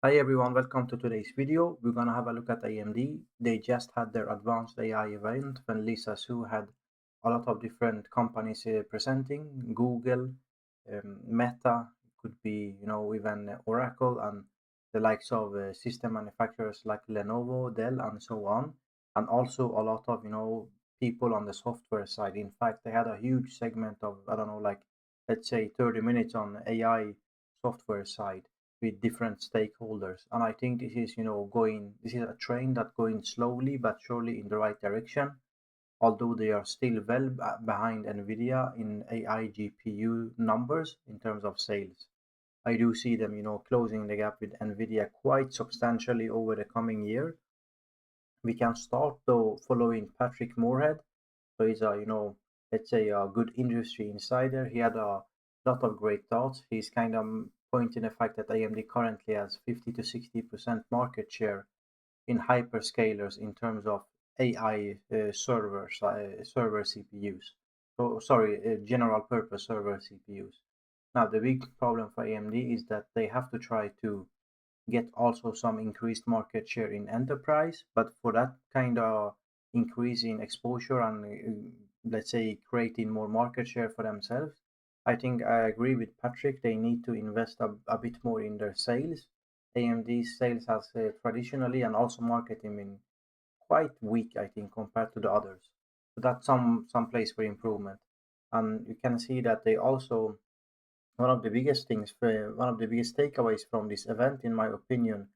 Hi everyone, welcome to today's video. We're gonna have a look at AMD. They just had their advanced AI event when Lisa Su had a lot of different companies presenting. Google, Meta, could be even Oracle and the likes of system manufacturers like Lenovo, Dell, and so on. And also a lot of people on the software side. In fact, they had a huge segment of I don't know, like let's say 30 minutes on AI software side with different stakeholders. And I think this is, this is a train that going slowly but surely in the right direction, although they are still well behind Nvidia in AI GPU numbers in terms of sales. I do see them, closing the gap with Nvidia quite substantially over the coming year. We can start though following Patrick Moorhead. So he's a, let's say a good industry insider. He had a lot of great thoughts. He's kind of pointing the fact that AMD currently has 50 to 60% market share in hyperscalers in terms of AI server CPUs. So sorry, general purpose server CPUs. Now the big problem for AMD is that they have to try to get also some increased market share in enterprise, but for that kind of increase in exposure and let's say creating more market share for themselves, I think I agree with Patrick. They need to invest a bit more in their sales. AMD's sales has traditionally and also marketing been quite weak, I think, compared to the others. So that's some place for improvement. And you can see that they also one of the biggest takeaways from this event, in my opinion,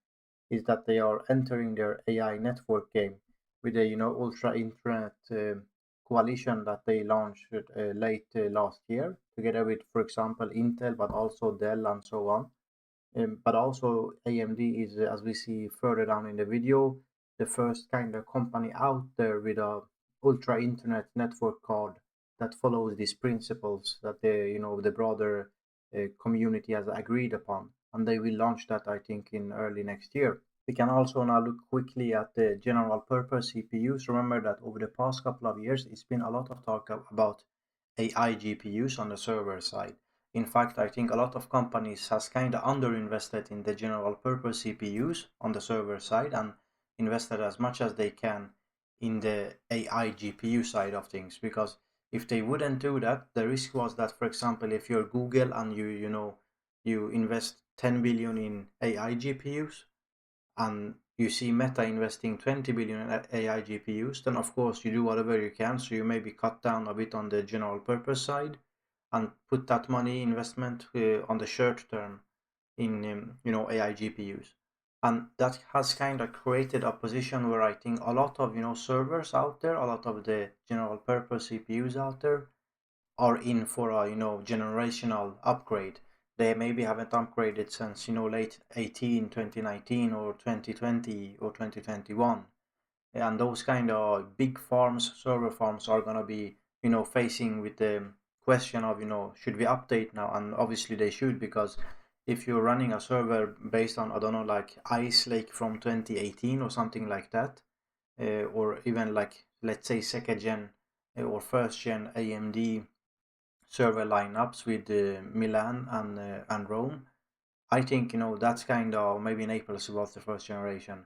is that they are entering their AI network game with a ultra internet coalition that they launched late last year, together with, for example, Intel, but also Dell and so on. But also AMD is, as we see further down in the video, the first kind of company out there with a ultra internet network card that follows these principles that the broader community has agreed upon, and they will launch that I think in early next year. We can also now look quickly at the general purpose CPUs. Remember that over the past couple of years, it's been a lot of talk about AI GPUs on the server side. In fact, I think a lot of companies has kind of underinvested in the general purpose CPUs on the server side and invested as much as they can in the AI GPU side of things. Because if they wouldn't do that, the risk was that, for example, if you're Google and you invest 10 billion in AI GPUs, and you see Meta investing 20 billion in AI GPUs, then of course you do whatever you can. So you maybe cut down a bit on the general purpose side and put that money investment on the short term in AI GPUs. And that has kind of created a position where I think a lot of servers out there, a lot of the general purpose CPUs out there are in for a generational upgrade. They maybe haven't upgraded since late 2019 or 2020 or 2021, and those kind of big farms, server farms, are gonna be facing with the question of should we update now? And obviously they should, because if you're running a server based on I don't know, like Ice Lake from 2018 or something like that, or even like let's say second gen or first gen AMD server lineups with Milan and Rome. I think that's kind of, maybe Naples was the first generation.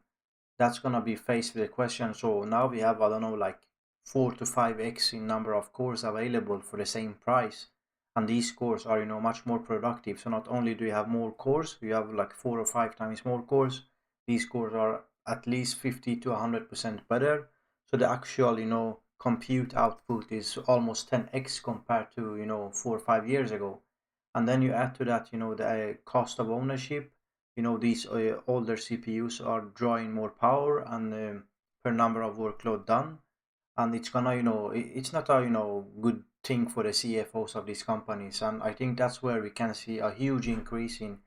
That's gonna be faced with a question. So now we have I don't know, like 4 to 5x in number of cores available for the same price, and these cores are much more productive. So not only do you have more cores, you have like 4 or 5 times more cores. These cores are at least 50 to 100% better. So the actual compute output is almost 10x compared to 4 or 5 years ago. And then you add to that the cost of ownership. These older CPUs are drawing more power and per number of workload done, and it's gonna it's not a good thing for the CFOs of these companies. And I think that's where we can see a huge increase in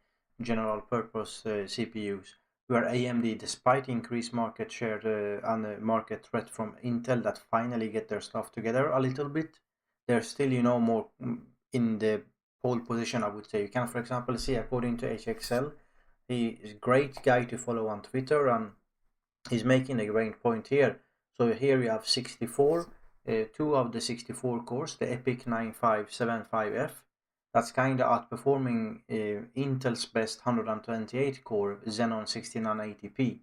general purpose CPUs, where AMD, despite increased market share and the market threat from Intel that finally get their stuff together a little bit, they're still more in the pole position, I would say. You can, for example, see, according to HXL, he is a great guy to follow on Twitter, and he's making a great point here. So here you have 64, two of the 64 cores, the EPIC 9575F, that's kind of outperforming Intel's best 128 core Xenon 6980p.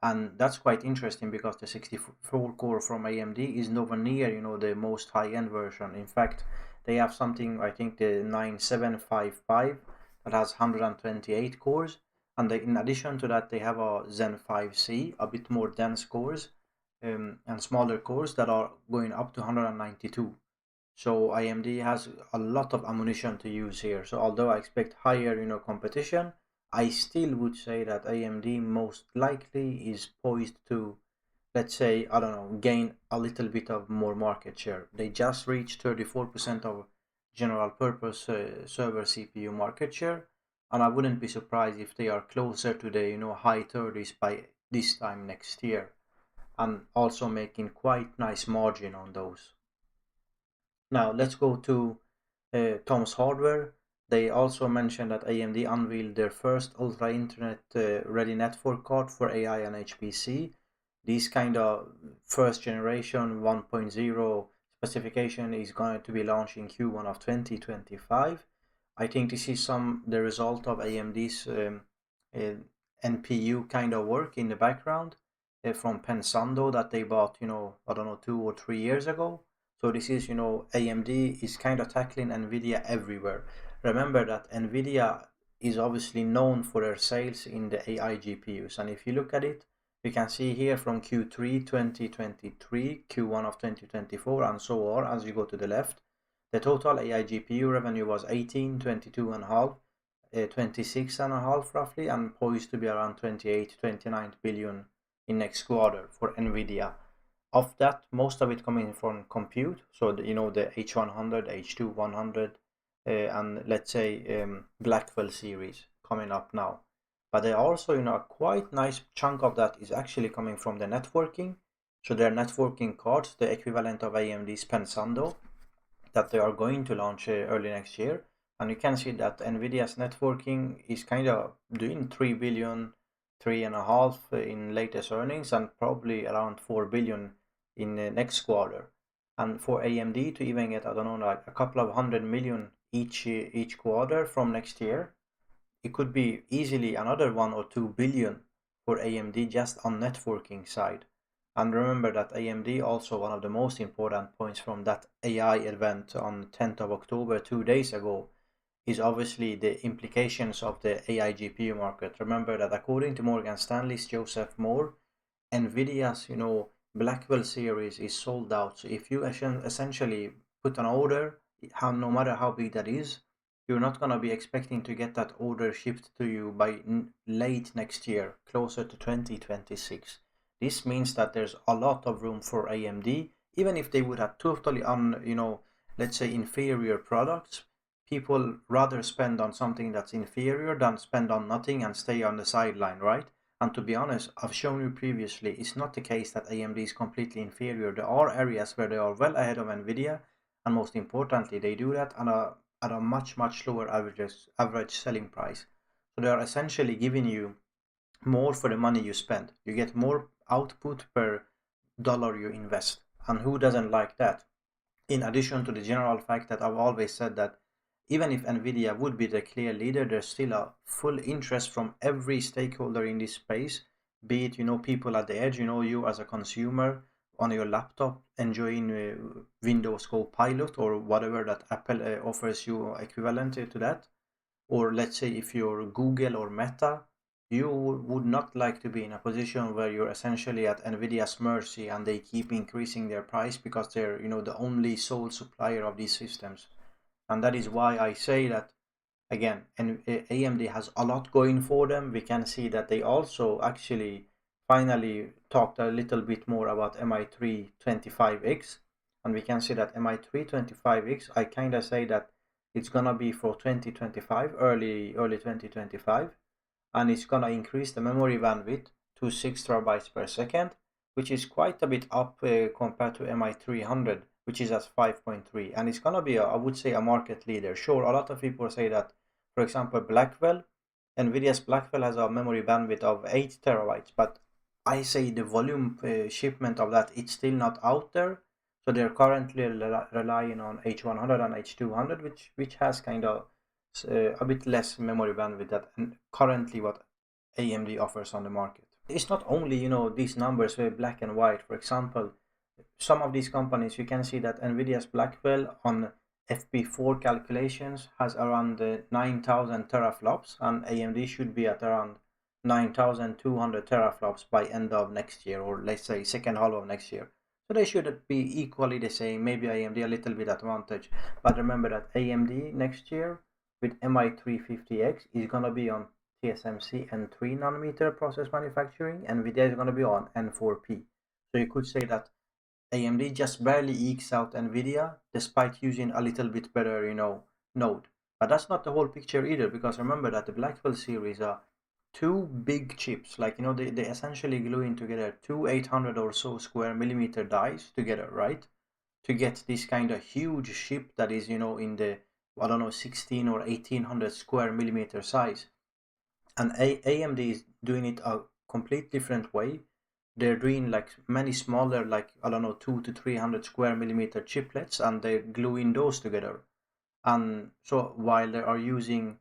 And that's quite interesting because the 64 core from AMD is nowhere near, the most high-end version. In fact, they have something, I think the 9755 that has 128 cores, and in addition to that they have a Zen 5C, a bit more dense cores, and smaller cores that are going up to 192. So AMD has a lot of ammunition to use here. So although I expect higher, competition, I still would say that AMD most likely is poised to, let's say, I don't know, gain a little bit of more market share. They just reached 34% of general purpose server CPU market share, and I wouldn't be surprised if they are closer to the, high 30s by this time next year, and also making quite nice margin on those. Now let's go to Tom's Hardware. They also mentioned that AMD unveiled their first Ultra Internet ready network card for AI and HPC. This kind of first generation 1.0 specification is going to be launched in Q1 of 2025. I think this is the result of AMD's uh, NPU kind of work in the background from Pensando that they bought, I don't know, 2 or 3 years ago. So this is, AMD is kind of tackling Nvidia everywhere. Remember that Nvidia is obviously known for their sales in the AI GPUs. And if you look at it, you can see here from Q3 2023, Q1 of 2024, and so on as you go to the left. The total AI GPU revenue was 18, 22 and a half, 26 and a half roughly, and poised to be around 28, 29 billion in next quarter for Nvidia. Of that, most of it coming from compute, so the H100, H2 100, and let's say Blackwell series coming up now. But they also, a quite nice chunk of that is actually coming from the networking. So their networking cards, the equivalent of AMD's Pensando, that they are going to launch early next year. And you can see that Nvidia's networking is kind of doing 3 billion, 3.5 in latest earnings, and probably around 4 billion in next quarter. And for AMD to even get, I don't know, like a couple of 100 million each quarter from next year, it could be easily another 1 or 2 billion for AMD just on networking side. And remember that AMD also one of the most important points from that AI event on 10th of October, 2 days ago, is obviously the implications of the AI GPU market. Remember that according to Morgan Stanley's Joseph Moore, Nvidia's Blackwell series is sold out. So if you essentially put an order, no matter how big that is, you're not gonna be expecting to get that order shipped to you by late next year, closer to 2026. This means that there's a lot of room for AMD, even if they would have totally let's say inferior products. People rather spend on something that's inferior than spend on nothing and stay on the sideline, right? And to be honest, I've shown you previously, it's not the case that AMD is completely inferior. There are areas where they are well ahead of Nvidia, and most importantly, they do that at a much, much lower average selling price. So they are essentially giving you more for the money you spend. You get more output per dollar you invest. And who doesn't like that? In addition to the general fact that I've always said that even if Nvidia would be the clear leader, there's still a full interest from every stakeholder in this space, be it, people at the edge, you as a consumer on your laptop enjoying Windows Copilot or whatever that Apple offers you equivalent to that, or let's say if you're Google or Meta, you would not like to be in a position where you're essentially at Nvidia's mercy and they keep increasing their price because they're, the only sole supplier of these systems. And that is why I say that again, and AMD has a lot going for them. We can see that they also actually finally talked a little bit more about MI3 25X, and we can see that MI3 25X, I kind of say that it's gonna be for 2025, early 2025, and it's gonna increase the memory bandwidth to 6 terabytes per second, which is quite a bit up compared to MI300, which is at 5.3, and it's gonna be, I would say, a market leader. Sure, a lot of people say that, for example, Blackwell, Nvidia's Blackwell has a memory bandwidth of 8 terabytes, but I say the volume shipment of that, it's still not out there. So they're currently relying on H100 and H200, which has kind of a bit less memory bandwidth than currently what AMD offers on the market. It's not only, these numbers were black and white. For example, some of these companies, you can see that Nvidia's Blackwell on FP4 calculations has around 9,000 teraflops, and AMD should be at around 9,200 teraflops by end of next year, or let's say second half of next year. So they should be equally the same, maybe AMD a little bit advantage. But remember that AMD next year with MI350X is going to be on TSMC N3 nanometer process manufacturing, and Nvidia is going to be on N4P. So you could say that AMD just barely ekes out Nvidia despite using a little bit better, node. But that's not the whole picture either, because remember that the Blackwell series are two big chips, like, they essentially glue in together two 800 or so square millimeter dies together, right? To get this kind of huge chip that is, in the, I don't know, 16 or 1800 square millimeter size. And AMD is doing it a complete different way. They're doing like many smaller, like, I don't know, 2 to 300 square millimeter chiplets, and they're gluing those together. And so while they are using,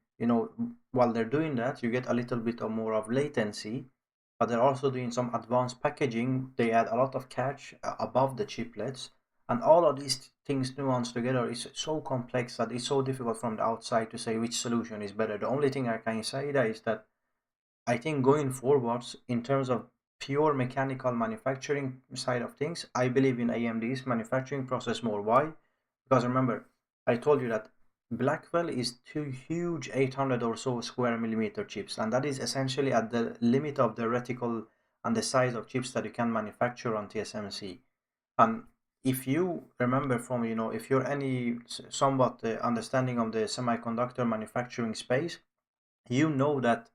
while they're doing that, you get a little bit of more of latency, but they're also doing some advanced packaging. They add a lot of cache above the chiplets, and all of these things nuanced together is so complex that it's so difficult from the outside to say which solution is better. The only thing I can say that is that I think going forwards, in terms of pure mechanical manufacturing side of things, I believe in AMD's manufacturing process more. Why? Because remember, I told you that Blackwell is two huge 800 or so square millimeter chips, and that is essentially at the limit of the reticle and the size of chips that you can manufacture on TSMC. And if you remember from, if you're any somewhat understanding of the semiconductor manufacturing space, you know that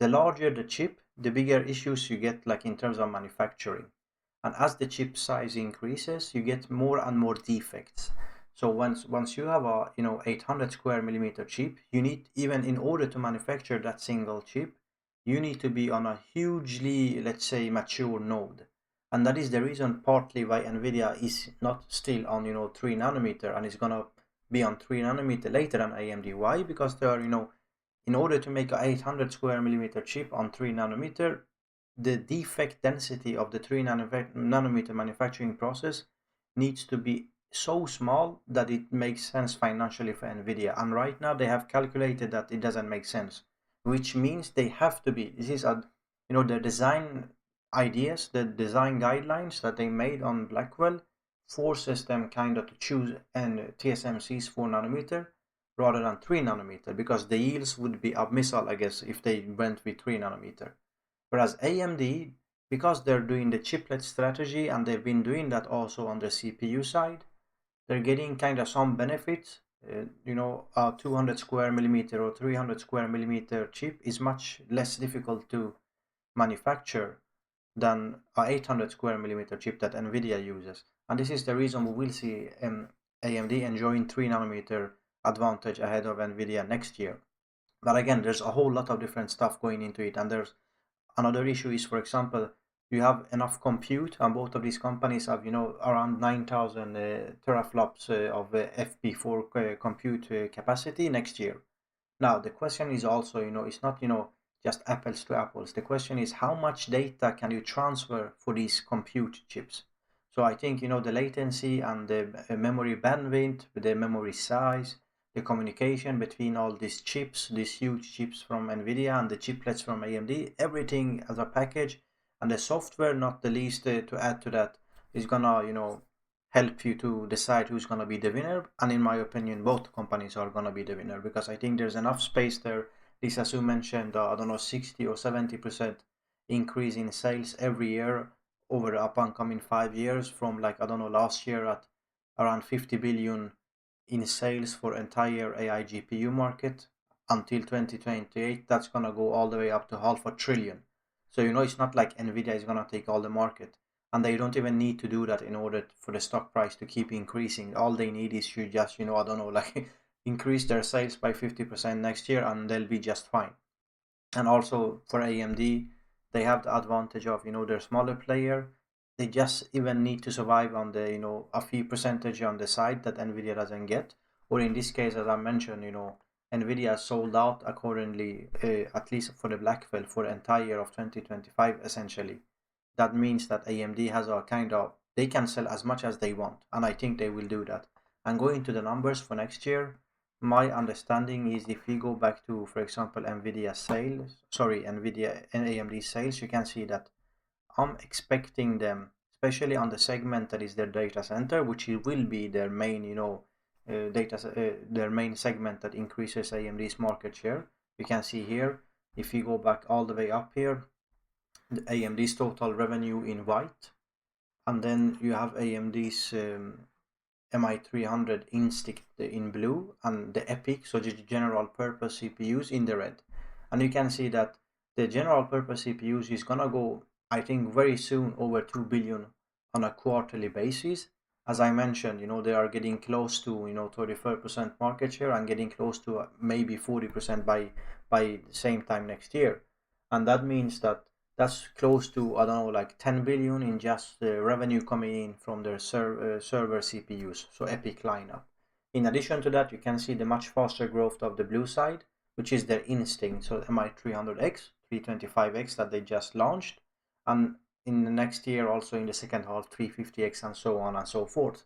the larger the chip, the bigger issues you get, like in terms of manufacturing. And as the chip size increases, you get more and more defects. So once you have a 800 square millimeter chip, you need, even in order to manufacture that single chip, you need to be on a hugely, let's say, mature node. And that is the reason partly why Nvidia is not still on 3 nanometer and is gonna be on 3 nanometer later than AMD. Why? Because they are, in order to make a 800 square millimeter chip on 3 nanometer, the defect density of the 3 nanometer manufacturing process needs to be so small that it makes sense financially for Nvidia. And right now they have calculated that it doesn't make sense, which means they have to be. This is the design ideas, the design guidelines that they made on Blackwell forces them kind of to choose TSMC's 4 nanometer rather than 3 nanometer, because the yields would be abyssal, I guess, if they went with 3 nanometer. Whereas AMD, because they're doing the chiplet strategy and they've been doing that also on the CPU side, they're getting kind of some benefits. A 200 square millimeter or 300 square millimeter chip is much less difficult to manufacture than a 800 square millimeter chip that Nvidia uses. And this is the reason we will see AMD enjoying 3 nanometer advantage ahead of Nvidia next year. But again, there's a whole lot of different stuff going into it, and there's another issue is, for example, you have enough compute, and both of these companies have around 9,000 teraflops of FP4 compute capacity next year. Now the question is also, it's not just apples to apples. The question is, how much data can you transfer for these compute chips? So I think the latency and the memory bandwidth, the memory size, the communication between all these chips, these huge chips from Nvidia and the chiplets from AMD, everything as a package, and the software, not the least, to add to that, is gonna help you to decide who's gonna be the winner. And in my opinion, both companies are gonna be the winner, because I think there's enough space there. Lisa Su mentioned, I don't know, 60 or 70% increase in sales every year over the up and coming 5 years, from, like, I don't know, last year at around 50 billion in sales for entire AI GPU market until 2028. That's gonna go all the way up to half a trillion. So it's not like Nvidia is gonna take all the market, and they don't even need to do that in order for the stock price to keep increasing. All they need is to just, I don't know, like increase their sales by 50% next year, and they'll be just fine. And also for AMD, they have the advantage of, they're smaller player. they just even need to survive on the, a few percentage on the side that Nvidia doesn't get. Or in this case, as I mentioned, Nvidia sold out accordingly, at least for the Blackwell, for the entire year of 2025 essentially. That means that AMD has a kind of, they can sell as much as they want, and I think they will do that. And going to the numbers for next year, my understanding is if we go back to, for example, Nvidia and AMD sales, you can see that I'm expecting them, especially on the segment that is their data center, which will be their main, their main segment that increases AMD's market share. You can see here, if you go back all the way up here, the AMD's total revenue in white, and then you have AMD's MI300 Instinct in blue, and the EPIC, so the general purpose CPUs, in the red. And you can see that the general purpose CPUs is gonna go, I think, very soon over 2 billion on a quarterly basis. As I mentioned, they are getting close to 34% market share and getting close to maybe 40% by the same time next year. And that means that that's close to, I don't know, like 10 billion in just revenue coming in from their server CPUs, so EPIC lineup. In addition to that, you can see the much faster growth of the blue side, which is their Instinct, so MI300X, 325X that they just launched, and in the next year also in the second half 350X and so on and so forth.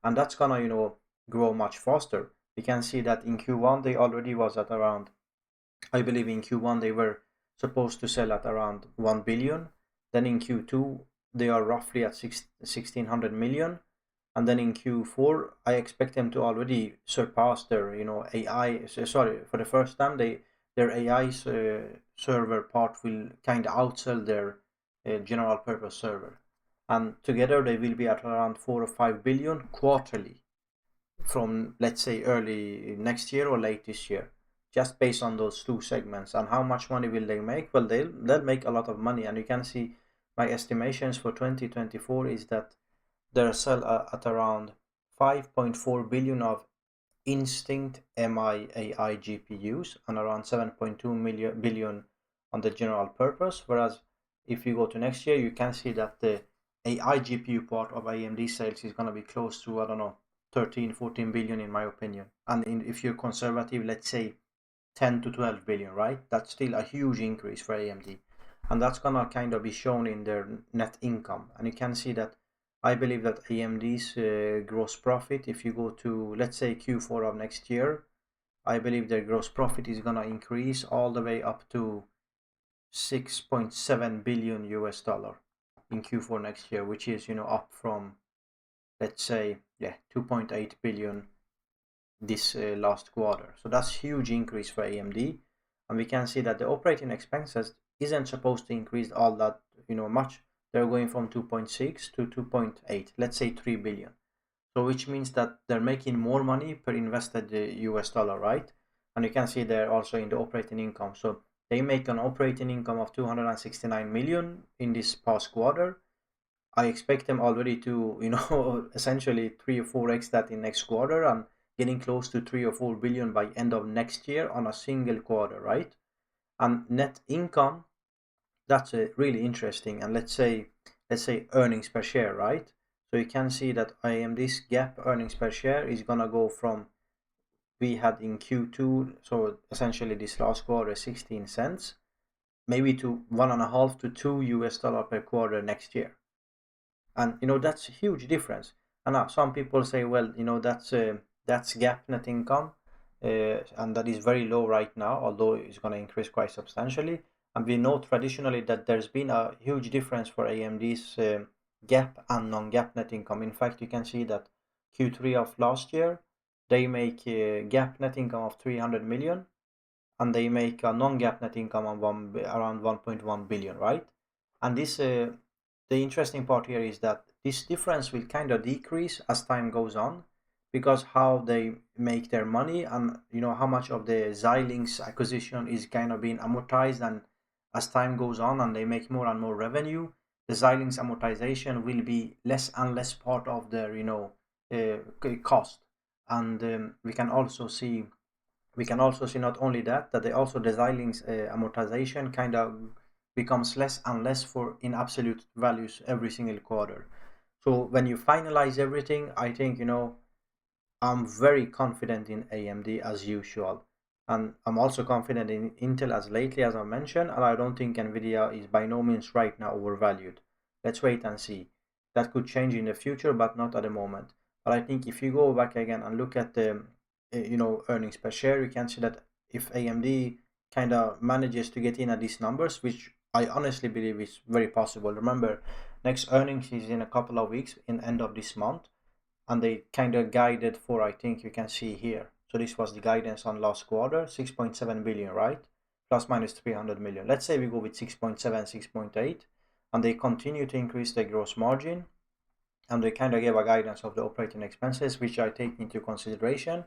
And that's gonna, grow much faster. You can see that in Q1 they already was at around, I believe in Q1 they were supposed to sell at around 1 billion. Then in Q2 they are roughly at 1600 million. And then in Q4 I expect them to already surpass their AI. Sorry, for the first time their AI server part will kind of outsell their general purpose server. And together they will be at around 4 or 5 billion quarterly from, let's say, early next year or late this year, just based on those two segments. And how much money will they make? Well, they'll make a lot of money. And you can see my estimations for 2024 is that they'll sell at around 5.4 billion of Instinct MI AI GPUs and around 7.2 billion on the general purpose. Whereas if you go to next year, you can see that the AI GPU part of AMD sales is going to be close to, I don't know, 13-14 billion in my opinion. And if you're conservative, let's say 10 to 12 billion, right? That's still a huge increase for AMD. And that's gonna kind of be shown in their net income. And you can see that I believe that AMD's gross profit, if you go to, let's say, Q4 of next year, I believe their gross profit is gonna increase all the way up to 6.7 billion US dollar in Q4 next year, which is, up from, let's say, 2.8 billion this last quarter. So that's huge increase for AMD. And we can see that the operating expenses isn't supposed to increase all that, much. They're going from 2.6 to 2.8, let's say 3 billion. So which means that they're making more money per invested US dollar, right? And you can see there also in the operating income. So they make an operating income of 269 million in this past quarter. I expect them already to, essentially 3 or 4x that in next quarter, and getting close to 3 or 4 billion by end of next year on a single quarter, right? And net income, that's really interesting. And let's say earnings per share, right? So you can see that AMD's GAAP earnings per share is gonna go from, we had in Q2, so essentially this last quarter, 16 cents, maybe to 1.5 to 2 US dollar per quarter next year. And that's a huge difference. And now some people say, well, that's GAAP net income, and that is very low right now, although it's going to increase quite substantially. And we know traditionally that there's been a huge difference for AMD's GAAP and non-GAAP net income. In fact, you can see that Q3 of last year they make GAAP net income of 300 million, and they make a non-GAAP net income of around 1.1 billion, right? And this the interesting part here is that this difference will kind of decrease as time goes on, because how they make their money, and how much of the Xilinx acquisition is kind of being amortized, and as time goes on and they make more and more revenue, the Xilinx amortization will be less and less part of their cost. And we can also see not only that they also, the Xilinx amortization kind of becomes less and less for in absolute values every single quarter. So when you finalize everything, I think, I'm very confident in AMD as usual. And I'm also confident in Intel as lately as I mentioned, and I don't think Nvidia is by no means right now overvalued. Let's wait and see. That could change in the future, but not at the moment. But I think if you go back again and look at the earnings per share, you can see that if AMD kind of manages to get in at these numbers, which I honestly believe is very possible. Remember, next earnings is in a couple of weeks, in end of this month, and they kind of guided for, I think you can see here. So this was the guidance on last quarter, 6.7 billion, right? Plus minus 300 million. Let's say we go with 6.7, 6.8, and they continue to increase their gross margin, and they kind of gave a guidance of the operating expenses, which I take into consideration.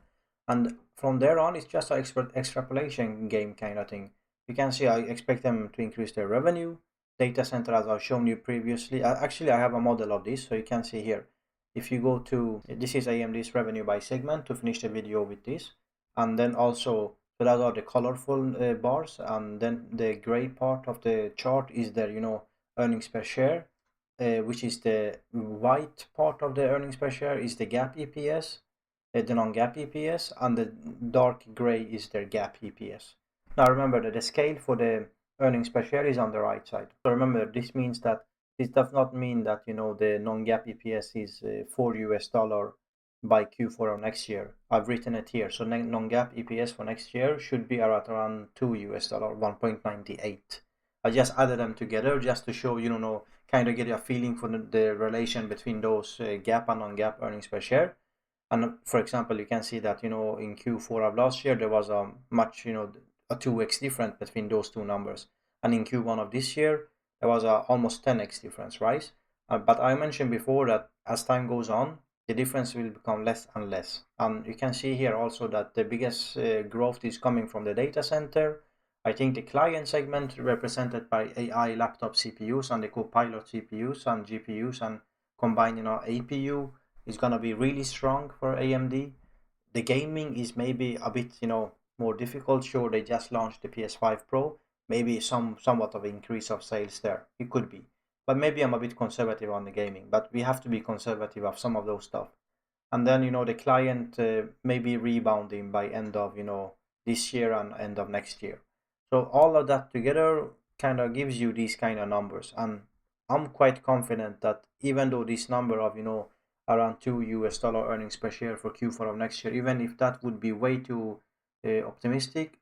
And from there on, it's just an extrapolation game kind of thing. You can see I expect them to increase their revenue. Data center, as I've shown you previously. Actually, I have a model of this, so you can see here. If you go to, this is AMD's revenue by segment to finish the video with this. And then also, so those are the colorful bars. And then the gray part of the chart is their, earnings per share, which is the white part of the earnings per share is the GAAP EPS, the non-GAAP EPS, and the dark gray is their GAAP EPS. Now remember that the scale for the earnings per share is on the right side. So remember, this means that this does not mean that the non-GAAP EPS is $4 by Q4 of next year. I've written it here. So non-GAAP EPS for next year should be at around $2, 1.98. I just added them together just to show, kind of get a feeling for the relation between those GAAP and non-GAAP earnings per share. And for example, you can see that, in Q4 of last year, there was a much, a 2x difference between those two numbers. And in Q1 of this year, there was a almost 10x difference, right? But I mentioned before that as time goes on, the difference will become less and less. And you can see here also that the biggest growth is coming from the data center. I think the client segment represented by AI laptop CPUs and the Copilot CPUs and GPUs and combined, APU is going to be really strong for AMD. The gaming is maybe a bit, more difficult. Sure, they just launched the PS5 Pro. Maybe somewhat of an increase of sales there. It could be. But maybe I'm a bit conservative on the gaming. But we have to be conservative of some of those stuff. And then, the client may be rebounding by end of, this year and end of next year. So all of that together kind of gives you these kind of numbers. And I'm quite confident that even though this number of, around $2 earnings per share for Q4 of next year, even if that would be way too optimistic,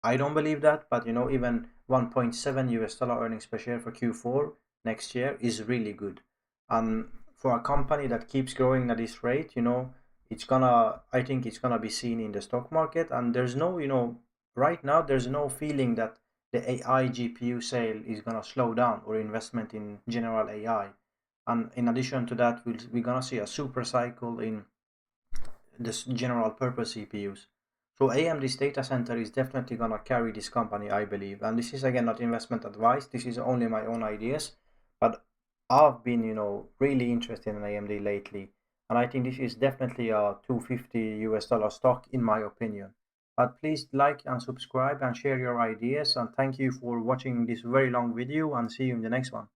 I don't believe that. But even $1.7 earnings per share for Q4 next year is really good. And for a company that keeps growing at this rate, I think it's gonna be seen in the stock market. And there's no, right now there's no feeling that the AI GPU sale is gonna slow down or investment in general AI. And in addition to that, we're gonna see a super cycle in this general purpose CPUs. So AMD's data center is definitely gonna carry this company, I believe. And this is again not investment advice. This is only my own ideas. But I've been, really interested in AMD lately. And I think this is definitely a $250 stock in my opinion. But please like and subscribe and share your ideas. And thank you for watching this very long video, and see you in the next one.